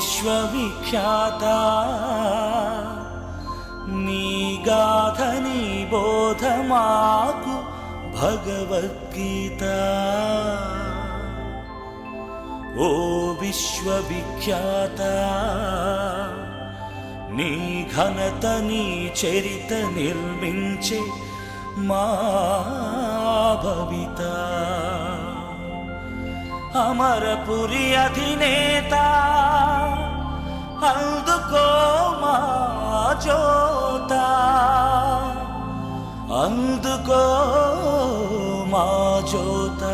విశ్వవిఖ్యాత నీ గాథని బోధమాకు భగవద్గీత ఓ విశ్వవిఖ్యాత నీ ఘనత నీ చరిత నిర్మించే మా భవిత అమరపురి అధినేత అందుకో మా జ్యోత అందుకో మా జ్యోత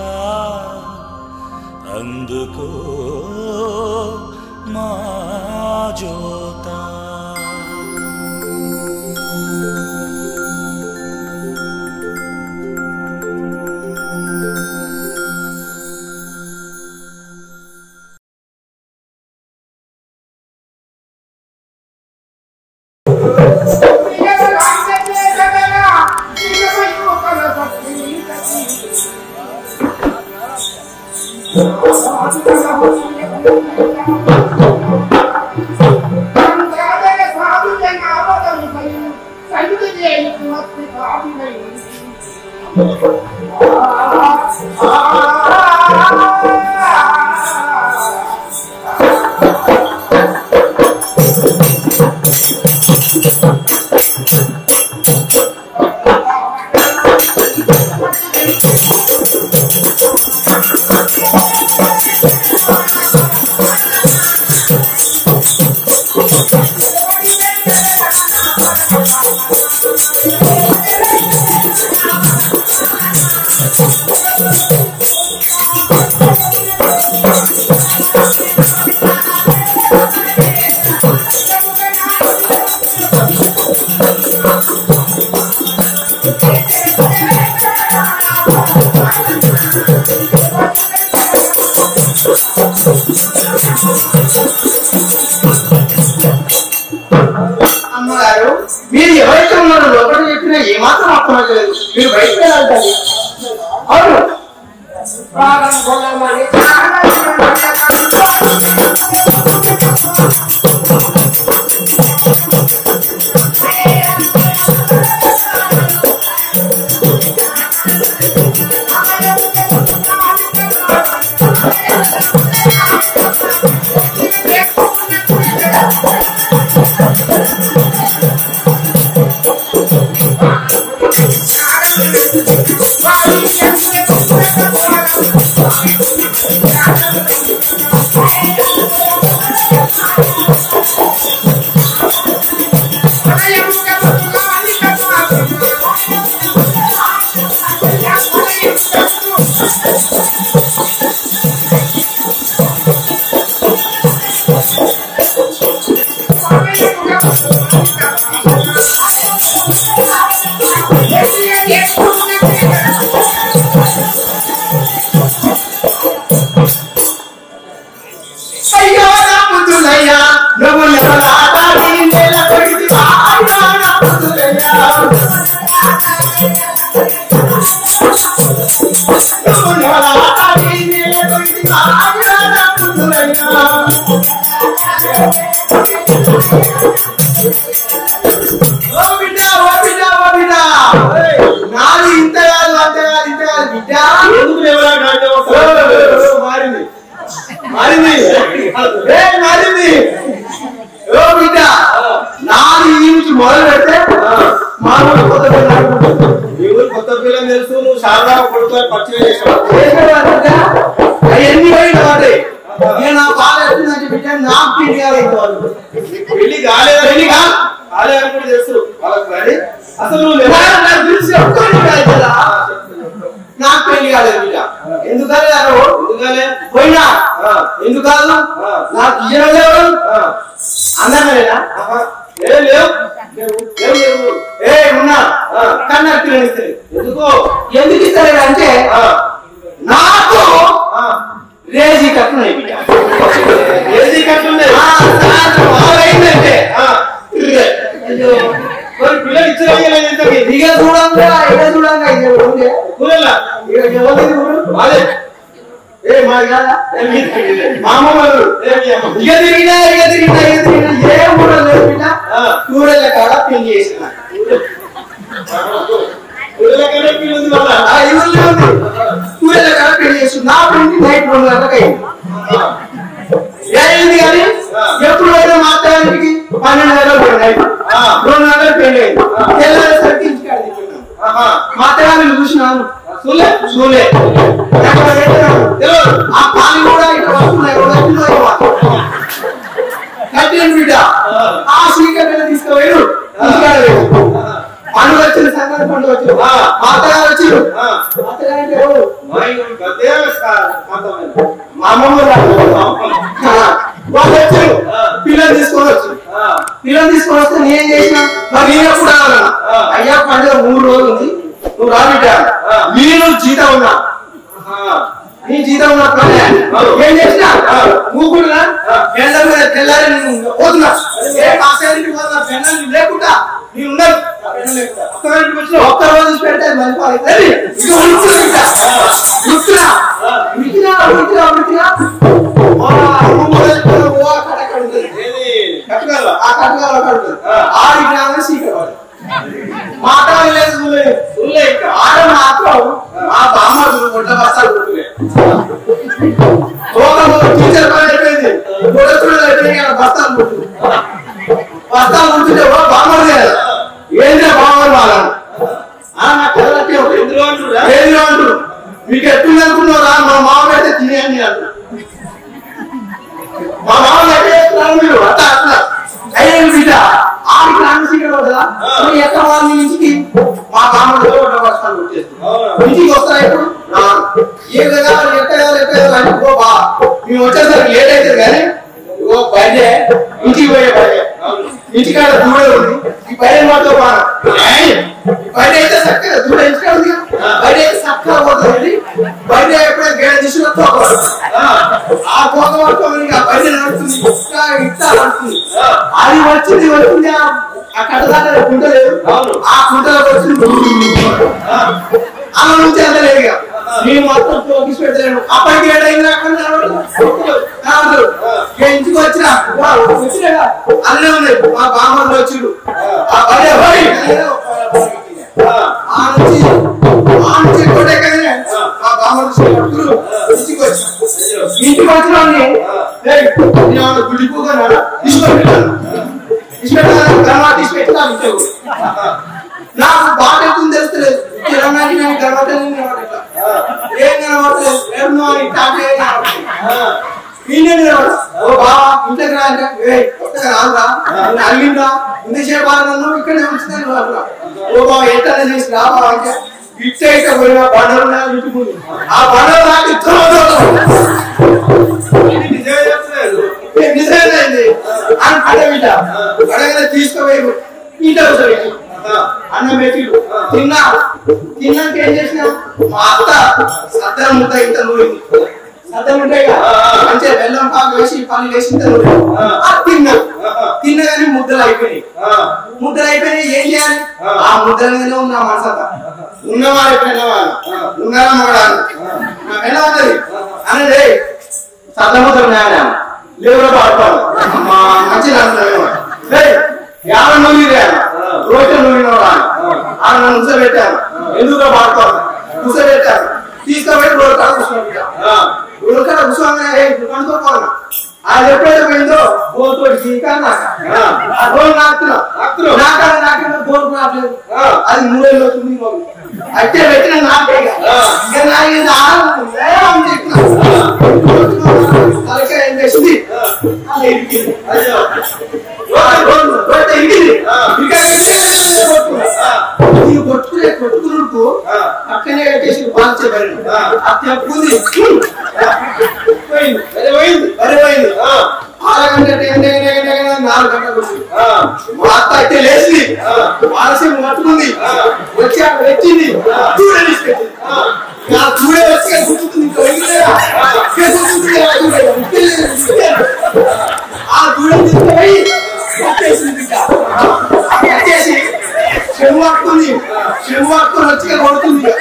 అందుకో మా జ్యోత అమ్మగారు మీరు ఎవరైతే ఉన్నారో లోపల చెప్పినా ఏమాత్రం అర్థమవుతలేదు. మీరు బయటకు వెళ్ళాలి. అవును మొదలు పెడితే కొత్త పిల్లలు తెలుసు. నువ్వు శారదా కొడుకు పచ్చి అవన్నీ పోయినాడే నా బాధ ఎట్టుందంటే బిడ్డ నాకు పెళ్లి కాలేదు. పెళ్లి కాలేదు పెళ్లి కాలేదని కూడా తెలుసు వాళ్ళకి. కానీ అసలు నాకు పెళ్లి కాలేదు బిడ్డ. ఎందుకని ఎందుకని పోయినా ఎందుకు కాదు నాకు ఇయ్యడం లేవు అందరినా లేవు ఉన్నా కన్నా ఎందుకో ఎందుకు ఇస్తారు అంటే నాకు రేజీ కట్టున్నాయి బిడ్డ. రేజీ కట్టుండే అయిందంటే పిల్లలు ఇచ్చిన ఇక చూడంగా ఇక చూడంగా కూరలా ఏ మా కాదా మా అమ్మమ్మ ఇక తిరిగినా ఏ ఊళ్ళో లేదు బిడ్డ ఊళ్ళ కాడ పెళ్లి చేసిన ఊళ్ళ కాడ పెళ్లి చేసి నా పెళ్లి నైట్ 2 గంటలకు అయింది కానీ ఎప్పుడైనా మాట్లాడడానికి 12 గంటలు నైట్ 2 గంటలు పెళ్లి అయింది తెల్లారేసరికి మాట్లాడాలని చూసినాను చూలే ఆ పాలు కూడా ఇక్కడ వస్తున్నాయి కట్టిన బిడ్డ ఆ శ్రీకట్ట తీసుకుపోయాడు పండుగ వచ్చింది సంక్రాంతి పండుగ వచ్చింది మాతగారు వచ్చారు మా అమ్మమ్మ వాళ్ళు వచ్చారు పిల్లలు తీసుకొని వస్తే నేను చేసిన మరి నేను ఎప్పుడు రావాలన్నా అయ్యా పండుగ 3 రోజులు ఉంది నువ్వు రాబిడ్డా నేను జీతం ఉన్నా నీ జీతం ఉన్నా ఏం చేసినా నువ్వు కూడా తెల్లారి నేను పోతున్నా లేకుండా నీ ఉన్నది ఒక్క రోజు పెడితే మాట్లాడలేదు ఆడ మాత్రం మా బామ్మలు గుడ్డ బస్తాలు టీచర్ పని అయిపోయింది బస్తాలు కుట్టుంటే బామ్మలు ఏంటో బామ్మలు వాళ్ళని ఎందులో అంటారు మీకు ఎట్టుంది అనుకున్నారా మా మామూలు అయితే తినేయండి అంటారు మా మామూలు ఎక్కడ చేస్తున్నారు మీరు అట్లా అట్లా అయ్యేది బిడ్డ ఆడికి రామశీకర కదా ఎక్కడ వాళ్ళ ఇంటికి మా బామ్మలు బస్తాలు కొట్టేస్తారు ఇంటికి వస్తారా ఇప్పుడు ఏ కదా ఎక్కడ బా మేము వచ్చేసరికి లేట్ అవుతుంది కానీ బయట ఇంటికి పోయే బయట ఇంటికాడ దూడ ఉంది ఈ బయట మాతో బయట అయితే చక్కగా దూడ ఇంటికాడ ఉంది బయట అయితే చక్కగా పోతుంది బయట ఎప్పుడైనా గేడ తీసుకున్న తోక ఆ తోక పట్టుకోమని బయట నడుస్తుంది ఇట్లా నడుస్తుంది అది వచ్చింది ఆ కట్టదాట కుంటలేదు ఆ కుంటలోకి వచ్చింది అలా నుంచి అందలేదు ఇక నేను మొత్తం ఫోకస్ పెట్టలేను అప్పటికి ఏడైంది ఇంటికి వచ్చినా అల్లే ఉన్నాయి మా బామ్మలు వచ్చిండు కొట్టేకనే మా బామ్మలు ఇంటికి వచ్చిన గుడిపోగా నాకు బాట ఎక్కువ తెలుస్తలేదు ఏం కనబడలేదు ఇంట్లోకి రాదురా అల్లిందా ఇంతసేపు నన్ను ఇక్కడే ఉంచుతాను ఓ బాబా ఎట్లా చేసి రాబా అంటే ఇట్ట పోయినా బండలు ఇంటికి ఆ బండలు నాకు నిజమైంది అని అడవిట అడగనే తీసుకోపోయి ఇంట అన్నం పెట్టిడు తిన్నాక ఏం చేసినా మా అత్త సద్దరం ముద్ద ఇంత నూరింది సద్దం ఉంటాయి మంచిగా బెల్లం పాకు వేసి పని వేసి ఇంత నూరింది తిన్నా కానీ ముద్దలు అయిపోయినాయి ఏం చేయాలి ఆ ముద్దలనే ఉన్న మనసంతా ఉన్నవాడు ఉన్నారా మగడాలి నాకు ఎలా ఉంటది అనేది సద్దముద్దలు ఉన్నాయా లేవులో పాడుకోవాలి మంచిగా యాభై నూనె రోజు నూనె ఆడ కూర్చోబెట్టాను ఎందుకు పాడుకోవాలి కూర్చోబెట్టాను తీసుకుబెట్టి రోడ్డు కాడ కూర్చోబెట్టాను రోడ్డు కాడ కూర్చోగానే అనుకోవాలి అది ఎప్పుడైతే పోయిందో బోర్తోటి చీకా ఆ రోజు నాకున్నా బోర్డు రావట్లేదు అది 3 ఏళ్ళు అవుతుంది అయితే పెట్టిన నాకే తలకాయ ఏం చేసింది కొట్టుకున్నట్టు అక్కనే కట్టేసి పాల్చేవారు అది చెప్పుకుంది పోయింది 6 గంటల 4 గంటలకు మా అత్త అయితే లేచింది ఆలస్యం పట్టుకుంది వచ్చి అక్కడ వచ్చింది చూడ తీసుకొచ్చింది చూడే వచ్చి గుర్తుంది ఆ దూడ తీసుకుపోయి కట్టేసి చెవు పట్టుకుని వచ్చి కొడుతుంది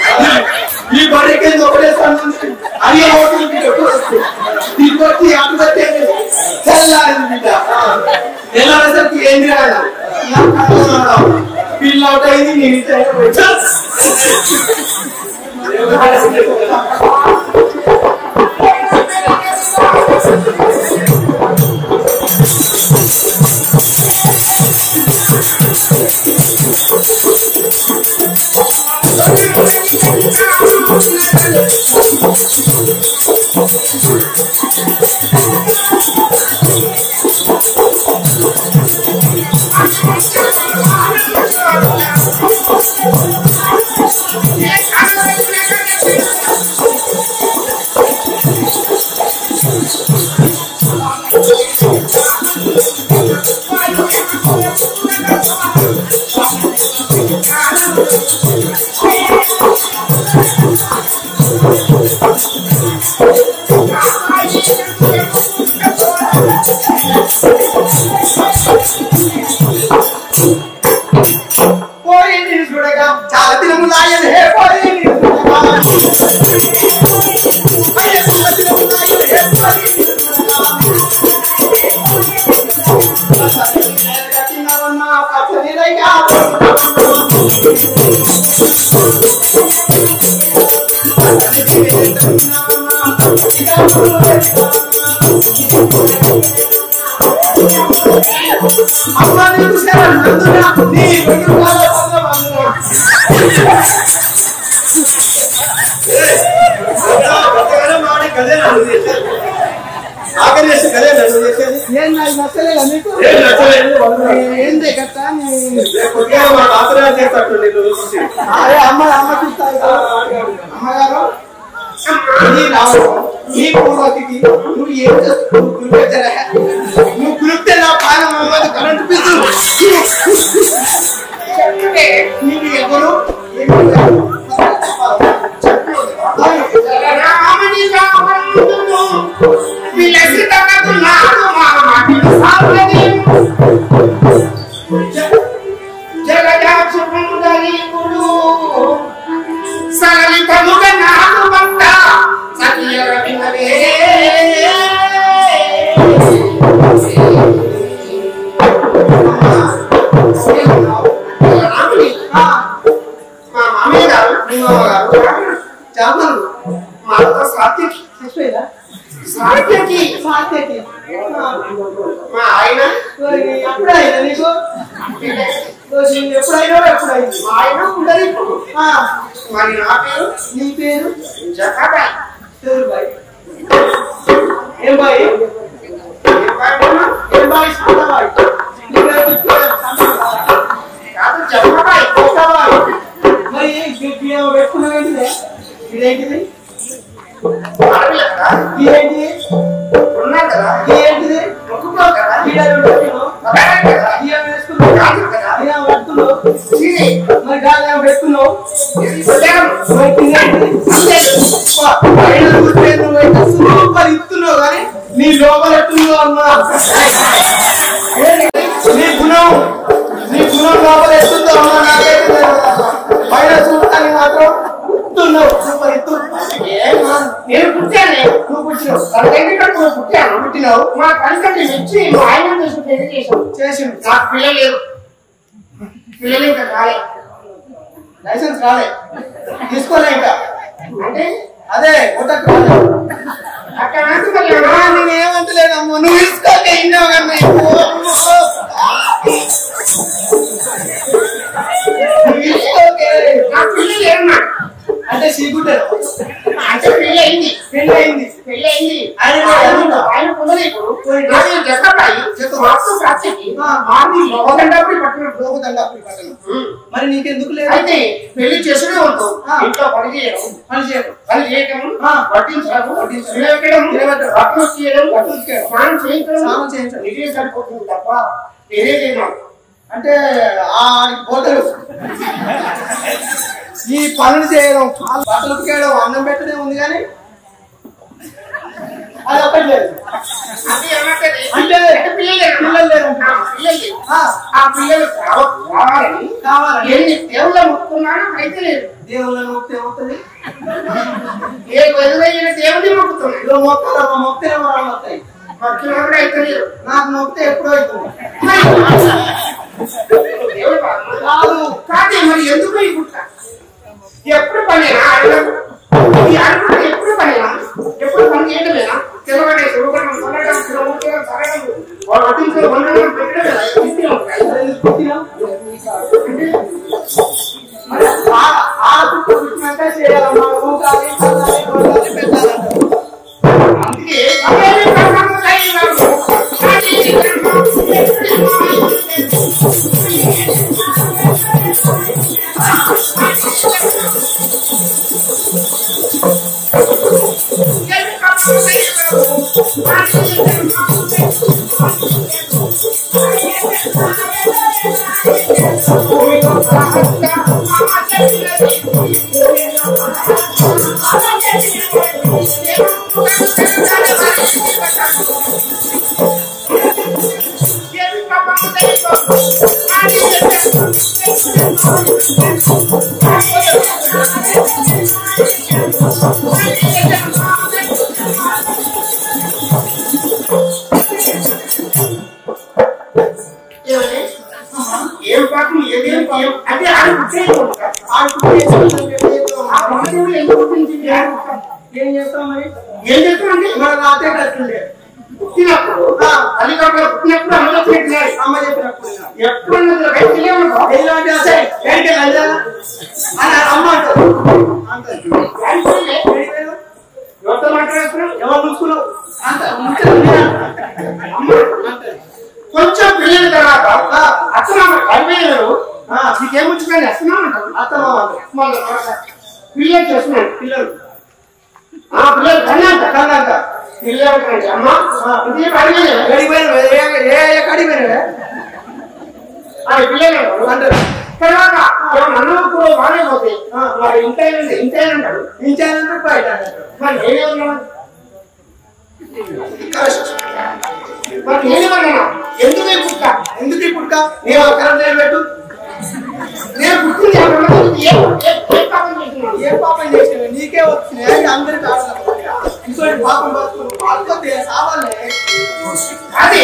ఈ బడికి ఒకటే సంబంధించి అయ్యే తీసుకొచ్చి అప్పుడే తెల్లారింది బిడ్డ. తెల్లారేసరికి ఏంటి రాదు పిల్ల అవుట్ అయింది. నేను చాలా దినము లాయలు హే పోయి అమ్మగారు నువ్వు ఏం నువ్వు కులిపితే నా పానం కరెంట్ పీసు నీకు ఎవరు మరి నా పేరు నీ పేరు జకాబాయ్. ఏం బాయ్ ఏం బాయ్ సాదాబాయ్ కాదు జకాబాయ్ కోకాబాయ్. మరి పెట్టుకున్నావేంటిదే ఇదేంటిది ఇదేంటిది ఉన్నావు కదా ఇదేంటిది ఒప్పుకో కదా మరి గాలి పెట్టుకున్నావు సూపర్ ఇస్తున్నావు కానీ నీ లోపల ఎట్టున్నావు అమ్మా. నీ గుణం లోపల ఎత్తుందో అమ్మా. నాకైతే పైన చూస్తాను మాత్రం ఇస్తున్నావు సూపర్ ఇత్తు. నేను పుట్టాను నువ్వు పుట్టినావు నువ్వు పుట్టాను పుట్టినావు మా కనుకంటే ఇచ్చి నువ్వు ఆయన చేసిండు. నాకు పిల్లలు ఇంకా కాలే లైసెన్స్ కాలే తీసుకోలే ఇంకా అంటే అదే ఓటకు అక్కడ నేను ఏమంటలేదమ్మా. నువ్వు తీసుకోలే ఇన్నావు కన్నా అంటే సీగుంటారు అంటే పెళ్ళయింది మరి నీకెందుకు లేదు అయితే పెళ్లి చేసుకునే ఉంటావు ఇంట్లో పని చేయడం ఇదే సరిపోతుంది తప్ప వేరే చేయడం అంటే పోతారు. ఈ పనులు చేయడం బట్టలు ఉతికేయడం అన్నం పెట్టడం ఉంది కానీ అది ఒకటి లేదు. అంటే పిల్లలు లేరు ఆ పిల్లలు కావాలని ఎన్ని దేవుళ్ళ మొక్కున్నానో అయితే లేదు. దేవుళ్ళని మొక్కితే ఏమవుతుంది? ఏ ఎదురైన దేవుడిని మొక్కుతున్నాయి. మొక్కితేమో వస్తాయి. మొక్కినా కూడా అయితే లేదు. నాకు మొక్కితే ఎప్పుడో అవుతుంది. దేవుడు కాదు కాదే. మరి ఎందుకు ఈ పుట్ట? ఎప్పుడు పనేనా ఈ అడుగు? ఎప్పుడు పనేనా? ఎప్పుడు పని చేయడమేనా? తెలవడే తిరగడం సరడం తిరగడం సరడం వాళ్ళు అతిథులు వండడం పెట్టడం అందుకే ఏం పాపం ఏదేం అంటే ఏం చేస్తాం మరి? ఏం చేస్తామండి? మన రాతే కట్టుండే పుట్టినప్పుడు తల్లిదండ్రులు పుట్టినప్పుడు అమ్మ చెప్పినట్టు అమ్మ చెప్పినప్పుడు ఎప్పుడు అమ్మ ఎవరితో మాట్లాడుతున్నాం? ఎవరు చూసుకున్నావు? కొంచెం పెళ్ళిన తర్వాత అత్తమామ కలిపేయరు. నీకేమొచ్చుకొని అత్తమామంటారు. అత్తమామ పిల్లలు చేస్తున్నాను. పిల్లలు పిల్లలు కన్నాక పిల్లలు అమ్మ ఇది పిల్లలు అంటారు. తర్వాత నన్ను వాడే పోతే వాడు ఇంతేనంటాడు. ఇంచానంటే బయట మరి నేనేమన్నా మరి నేనేమన్నా ఎందుకు పుట్ట ఎందుకు ఈ పుట్టుక? నేను కరెంట్ పెట్టు. నేను పుట్టింది ఏ పాపం చేసిన నీకే వచ్చినాయి. అందరికి ఇంకోటి పాపం బతుకు సావాలే. అదే